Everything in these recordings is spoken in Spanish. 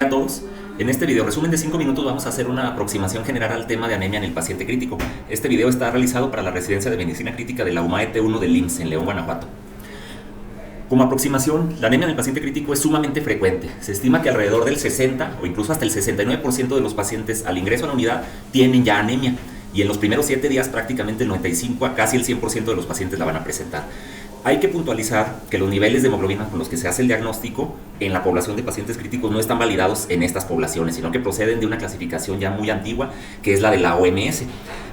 A todos. En este video resumen de 5 minutos vamos a hacer una aproximación general al tema de anemia en el paciente crítico. Este video está realizado para la residencia de medicina crítica de la UMAE T1 del IMSS en León, Guanajuato. Como aproximación, la anemia en el paciente crítico es sumamente frecuente. Se estima que alrededor del 60 o incluso hasta el 69% de los pacientes al ingreso a la unidad tienen ya anemia, y en los primeros 7 días prácticamente el 95 a casi el 100% de los pacientes la van a presentar. Hay que puntualizar que los niveles de hemoglobina con los que se hace el diagnóstico en la población de pacientes críticos no están validados en estas poblaciones, sino que proceden de una clasificación ya muy antigua, que es la de la OMS.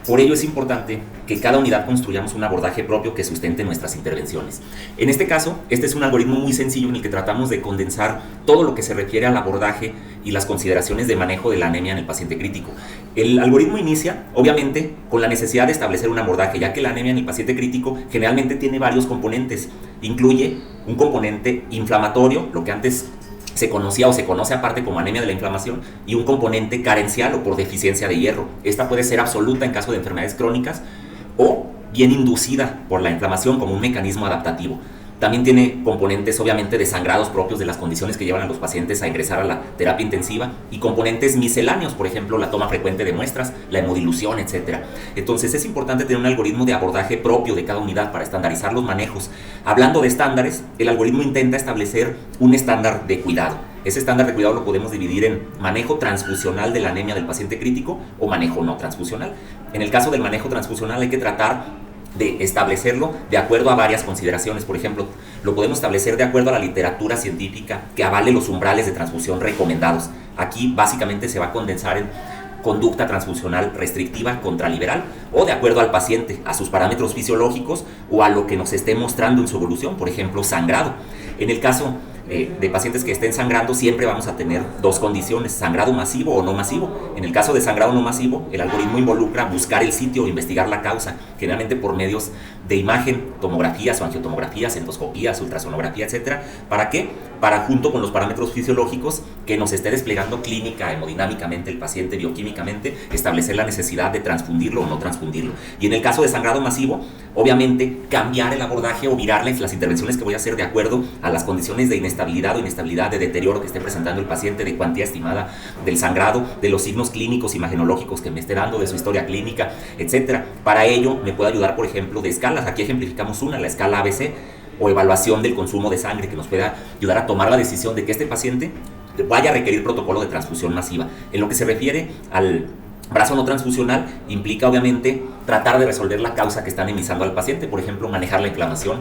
Por ello es importante que cada unidad construyamos un abordaje propio que sustente nuestras intervenciones. En este caso, este es un algoritmo muy sencillo en el que tratamos de condensar todo lo que se refiere al abordaje y las consideraciones de manejo de la anemia en el paciente crítico. El algoritmo inicia, obviamente, con la necesidad de establecer un abordaje, ya que la anemia en el paciente crítico generalmente tiene varios componentes. Incluye un componente inflamatorio, lo que antes se conocía o se conoce aparte como anemia de la inflamación, y un componente carencial o por deficiencia de hierro. Esta puede ser absoluta en caso de enfermedades crónicas o bien inducida por la inflamación como un mecanismo adaptativo. También tiene componentes obviamente de sangrados propios de las condiciones que llevan a los pacientes a ingresar a la terapia intensiva y componentes misceláneos, por ejemplo la toma frecuente de muestras, la hemodilución, etc. Entonces es importante tener un algoritmo de abordaje propio de cada unidad para estandarizar los manejos. Hablando de estándares, el algoritmo intenta establecer un estándar de cuidado. Ese estándar de cuidado lo podemos dividir en manejo transfusional de la anemia del paciente crítico o manejo no transfusional. En el caso del manejo transfusional hay que tratar de establecerlo de acuerdo a varias consideraciones. Por ejemplo, lo podemos establecer de acuerdo a la literatura científica que avale los umbrales de transfusión recomendados. Aquí básicamente se va a condensar en conducta transfusional restrictiva contra liberal, o de acuerdo al paciente, a sus parámetros fisiológicos o a lo que nos esté mostrando en su evolución, por ejemplo, sangrado. En el caso de pacientes que estén sangrando, siempre vamos a tener dos condiciones: sangrado masivo o no masivo. En el caso de sangrado no masivo, el algoritmo involucra buscar el sitio o investigar la causa, generalmente por medios de imagen, tomografías o angiotomografías, endoscopías, ultrasonografía, etc. ¿Para qué? Para, junto con los parámetros fisiológicos, que nos esté desplegando clínica, hemodinámicamente el paciente, bioquímicamente, establecer la necesidad de transfundirlo o no transfundirlo. Y en el caso de sangrado masivo, obviamente cambiar el abordaje o virar las intervenciones que voy a hacer de acuerdo a las condiciones de inestabilidad o inestabilidad, de deterioro que esté presentando el paciente, de cuantía estimada del sangrado, de los signos clínicos imagenológicos que me esté dando, de su historia clínica, etc. Para ello me puede ayudar, por ejemplo, de escalas. Aquí ejemplificamos una, la escala ABC, o evaluación del consumo de sangre, que nos pueda ayudar a tomar la decisión de que este paciente vaya a requerir protocolo de transfusión masiva. En lo que se refiere al brazo no transfusional, implica obviamente tratar de resolver la causa que está anemizando al paciente, por ejemplo, manejar la inflamación.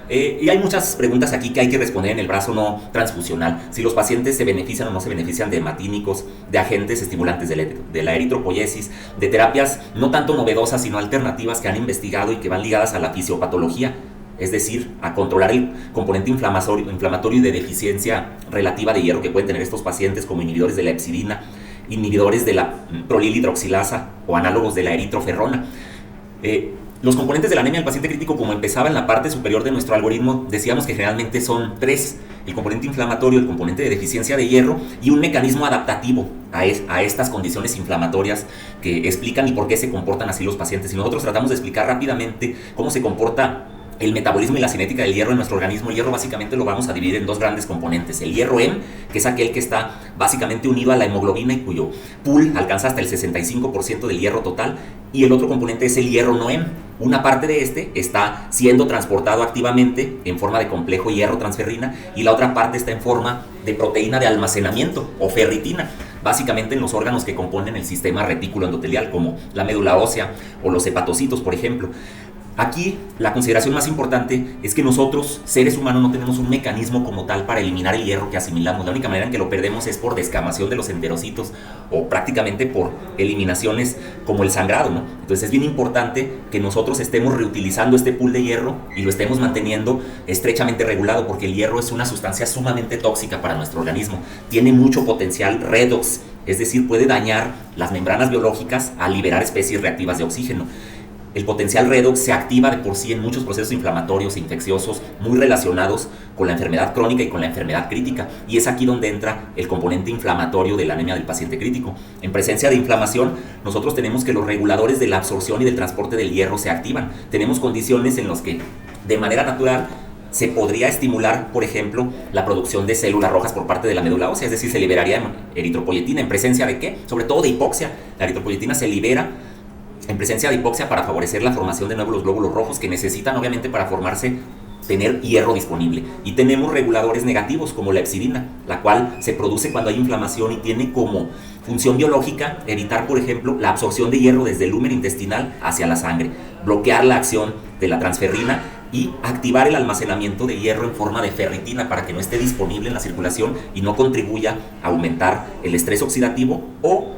Y hay muchas preguntas aquí que hay que responder en el brazo no transfusional: si los pacientes se benefician o no se benefician de hematínicos, de agentes estimulantes de la eritropoyesis, de terapias no tanto novedosas sino alternativas que han investigado y que van ligadas a la fisiopatología, es decir, a controlar el componente inflamatorio y de deficiencia relativa de hierro que pueden tener estos pacientes, como inhibidores de la hepcidina, inhibidores de la prolilhidroxilasa o análogos de la eritroferrona. Los componentes de la anemia del paciente crítico, como empezaba en la parte superior de nuestro algoritmo, decíamos que generalmente son 3: el componente inflamatorio, el componente de deficiencia de hierro y un mecanismo adaptativo a estas condiciones inflamatorias que explican y por qué se comportan así los pacientes. Y nosotros tratamos de explicar rápidamente cómo se comporta el metabolismo y la cinética del hierro en nuestro organismo. El hierro básicamente lo vamos a dividir en dos grandes componentes: el hierro M, que es aquel que está básicamente unido a la hemoglobina y cuyo pool alcanza hasta el 65% del hierro total, y el otro componente es el hierro no M. Una parte de este está siendo transportado activamente en forma de complejo hierro-transferrina, y la otra parte está en forma de proteína de almacenamiento o ferritina, básicamente en los órganos que componen el sistema retículo endotelial, como la médula ósea o los hepatocitos, por ejemplo. Aquí la consideración más importante es que nosotros, seres humanos, no tenemos un mecanismo como tal para eliminar el hierro que asimilamos. La única manera en que lo perdemos es por descamación de los enterocitos o prácticamente por eliminaciones como el sangrado, ¿no? Entonces es bien importante que nosotros estemos reutilizando este pool de hierro y lo estemos manteniendo estrechamente regulado, porque el hierro es una sustancia sumamente tóxica para nuestro organismo. Tiene mucho potencial redox, es decir, puede dañar las membranas biológicas al liberar especies reactivas de oxígeno. El potencial redox se activa de por sí en muchos procesos inflamatorios e infecciosos muy relacionados con la enfermedad crónica y con la enfermedad crítica, y es aquí donde entra el componente inflamatorio de la anemia del paciente crítico. En presencia de inflamación, nosotros tenemos que los reguladores de la absorción y del transporte del hierro se activan. Tenemos condiciones en las que de manera natural se podría estimular, por ejemplo, la producción de células rojas por parte de la médula ósea, es decir, se liberaría eritropoyetina en presencia de ¿qué? Sobre todo de hipoxia. La eritropoyetina se libera en presencia de hipoxia para favorecer la formación de nuevos glóbulos rojos que necesitan obviamente para formarse tener hierro disponible. Y tenemos reguladores negativos como la hepcidina, la cual se produce cuando hay inflamación y tiene como función biológica evitar, por ejemplo, la absorción de hierro desde el lúmen intestinal hacia la sangre, bloquear la acción de la transferrina y activar el almacenamiento de hierro en forma de ferritina para que no esté disponible en la circulación y no contribuya a aumentar el estrés oxidativo o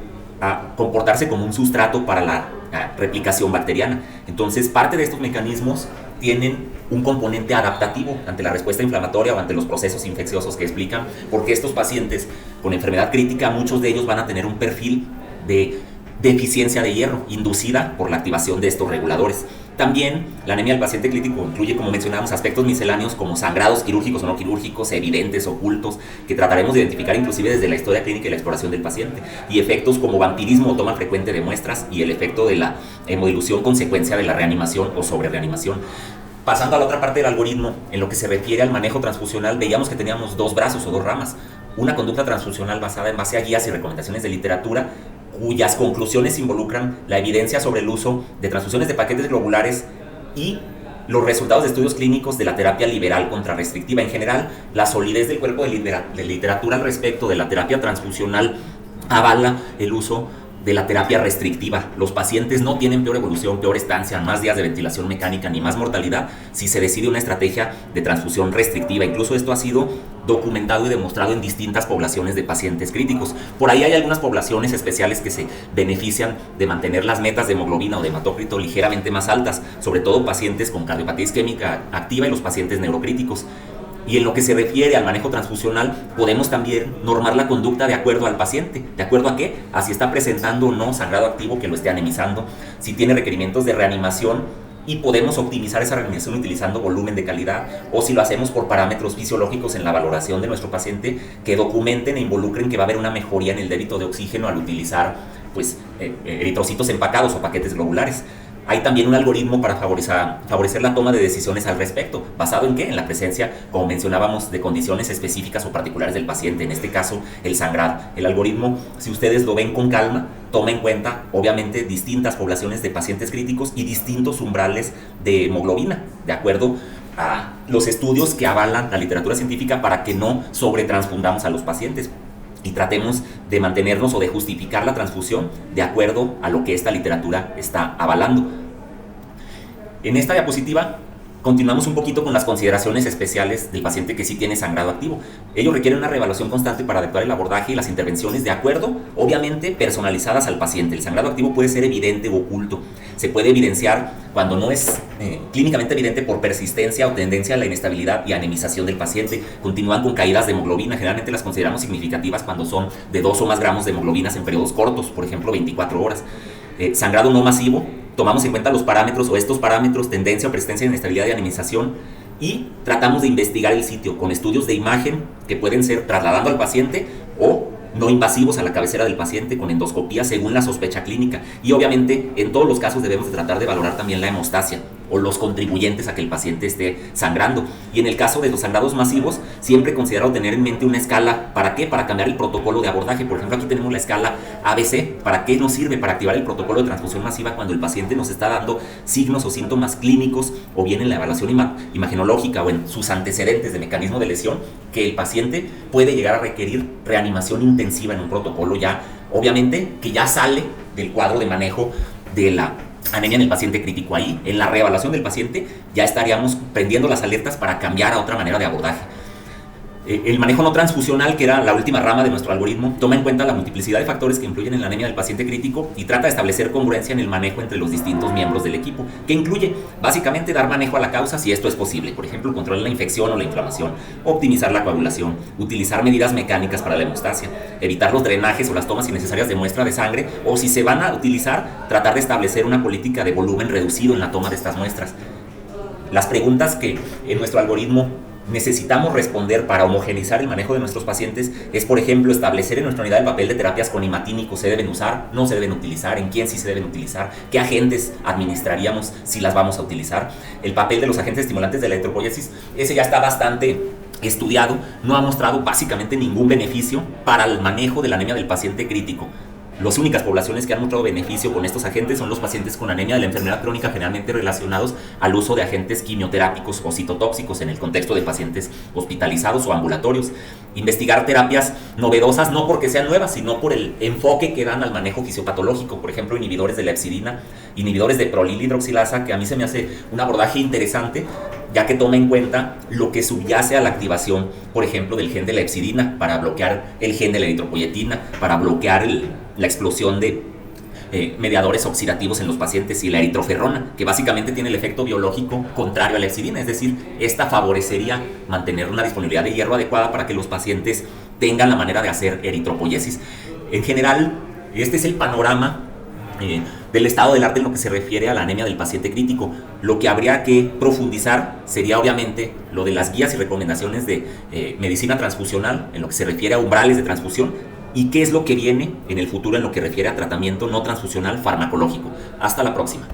a comportarse como un sustrato para la replicación bacteriana. Entonces, parte de estos mecanismos tienen un componente adaptativo ante la respuesta inflamatoria o ante los procesos infecciosos que explican porque estos pacientes con enfermedad crítica, muchos de ellos van a tener un perfil de deficiencia de hierro inducida por la activación de estos reguladores. También la anemia del paciente crítico incluye, como mencionamos, aspectos misceláneos como sangrados quirúrgicos o no quirúrgicos, evidentes, ocultos, que trataremos de identificar inclusive desde la historia clínica y la exploración del paciente, y efectos como vampirismo o toma frecuente de muestras y el efecto de la hemodilución consecuencia de la reanimación o sobrereanimación. Pasando a la otra parte del algoritmo, en lo que se refiere al manejo transfusional, veíamos que teníamos dos brazos o dos ramas. Una conducta transfusional basada en base a guías y recomendaciones de literatura, cuyas conclusiones involucran la evidencia sobre el uso de transfusiones de paquetes globulares y los resultados de estudios clínicos de la terapia liberal contra restrictiva. En general, la solidez del cuerpo de literatura al respecto de la terapia transfusional avala el uso de la terapia restrictiva. Los pacientes no tienen peor evolución, peor estancia, más días de ventilación mecánica ni más mortalidad si se decide una estrategia de transfusión restrictiva. Incluso esto ha sido documentado y demostrado en distintas poblaciones de pacientes críticos. Por ahí hay algunas poblaciones especiales que se benefician de mantener las metas de hemoglobina o de hematócrito ligeramente más altas, sobre todo pacientes con cardiopatía isquémica activa y los pacientes neurocríticos. Y en lo que se refiere al manejo transfusional, podemos también normar la conducta de acuerdo al paciente. ¿De acuerdo a qué? A si está presentando o no sangrado activo que lo esté anemizando, si tiene requerimientos de reanimación, y podemos optimizar esa reanimación utilizando volumen de calidad, o si lo hacemos por parámetros fisiológicos en la valoración de nuestro paciente que documenten e involucren que va a haber una mejoría en el débito de oxígeno al utilizar eritrocitos empacados o paquetes globulares. Hay también un algoritmo para favorecer la toma de decisiones al respecto. ¿Basado en qué? En la presencia, como mencionábamos, de condiciones específicas o particulares del paciente, en este caso el sangrado. El algoritmo, si ustedes lo ven con calma, toma en cuenta obviamente distintas poblaciones de pacientes críticos y distintos umbrales de hemoglobina, de acuerdo a los estudios que avalan la literatura científica para que no sobretransfundamos a los pacientes y tratemos de mantenernos o de justificar la transfusión de acuerdo a lo que esta literatura está avalando. En esta diapositiva continuamos un poquito con las consideraciones especiales del paciente que sí tiene sangrado activo. Ello requiere una reevaluación constante para adecuar el abordaje y las intervenciones de acuerdo, obviamente, personalizadas al paciente. El sangrado activo puede ser evidente o oculto. Se puede evidenciar cuando no es clínicamente evidente por persistencia o tendencia a la inestabilidad y anemización del paciente. Continúan con caídas de hemoglobina. Generalmente las consideramos significativas cuando son de 2 o más gramos de hemoglobinas en periodos cortos, por ejemplo 24 horas. Sangrado no masivo, tomamos en cuenta los parámetros o estos parámetros, tendencia o persistencia de inestabilidad y anemización, y tratamos de investigar el sitio con estudios de imagen que pueden ser trasladando al paciente o no invasivos a la cabecera del paciente con endoscopía según la sospecha clínica. Y obviamente en todos los casos debemos de tratar de valorar también la hemostasia o los contribuyentes a que el paciente esté sangrando. Y en el caso de los sangrados masivos, siempre considero tener en mente una escala. ¿Para qué? Para cambiar el protocolo de abordaje. Por ejemplo, aquí tenemos la escala ABC. ¿Para qué nos sirve? Para activar el protocolo de transfusión masiva cuando el paciente nos está dando signos o síntomas clínicos, o bien en la evaluación imagenológica o en sus antecedentes de mecanismo de lesión, que el paciente puede llegar a requerir reanimación intensiva en un protocolo ya, obviamente, que ya sale del cuadro de manejo de la anemia en el paciente crítico. Ahí, en la reevaluación del paciente, ya estaríamos prendiendo las alertas para cambiar a otra manera de abordaje. El manejo no transfusional, que era la última rama de nuestro algoritmo, toma en cuenta la multiplicidad de factores que influyen en la anemia del paciente crítico y trata de establecer congruencia en el manejo entre los distintos miembros del equipo, que incluye básicamente dar manejo a la causa si esto es posible, por ejemplo, controlar la infección o la inflamación, optimizar la coagulación, utilizar medidas mecánicas para la hemostasia, evitar los drenajes o las tomas innecesarias de muestra de sangre, o si se van a utilizar, tratar de establecer una política de volumen reducido en la toma de estas muestras. Las preguntas que en nuestro algoritmo necesitamos responder para homogeneizar el manejo de nuestros pacientes es, por ejemplo, establecer en nuestra unidad el papel de terapias con imatínicos. ¿Se deben usar? ¿No se deben utilizar? ¿En quién sí se deben utilizar? ¿Qué agentes administraríamos si las vamos a utilizar? El papel de los agentes estimulantes de la eritropoiesis, ese ya está bastante estudiado, no ha mostrado básicamente ningún beneficio para el manejo de la anemia del paciente crítico. Las únicas poblaciones que han mostrado beneficio con estos agentes son los pacientes con anemia de la enfermedad crónica, generalmente relacionados al uso de agentes quimioterápicos o citotóxicos en el contexto de pacientes hospitalizados o ambulatorios. Investigar terapias novedosas no porque sean nuevas, sino por el enfoque que dan al manejo fisiopatológico, por ejemplo, inhibidores de la epsidina, inhibidores de prolilhidroxilasa, que a mí se me hace un abordaje interesante, ya que toma en cuenta lo que subyace a la activación, por ejemplo, del gen de la epsidina, para bloquear el gen de la eritropoyetina, para bloquear la explosión de mediadores oxidativos en los pacientes, y la eritroferrona, que básicamente tiene el efecto biológico contrario a la epsidina, es decir, esta favorecería mantener una disponibilidad de hierro adecuada para que los pacientes tengan la manera de hacer eritropoiesis. En general, este es el panorama del estado del arte en lo que se refiere a la anemia del paciente crítico. Lo que habría que profundizar sería obviamente lo de las guías y recomendaciones de medicina transfusional en lo que se refiere a umbrales de transfusión y qué es lo que viene en el futuro en lo que refiere a tratamiento no transfusional farmacológico. Hasta la próxima.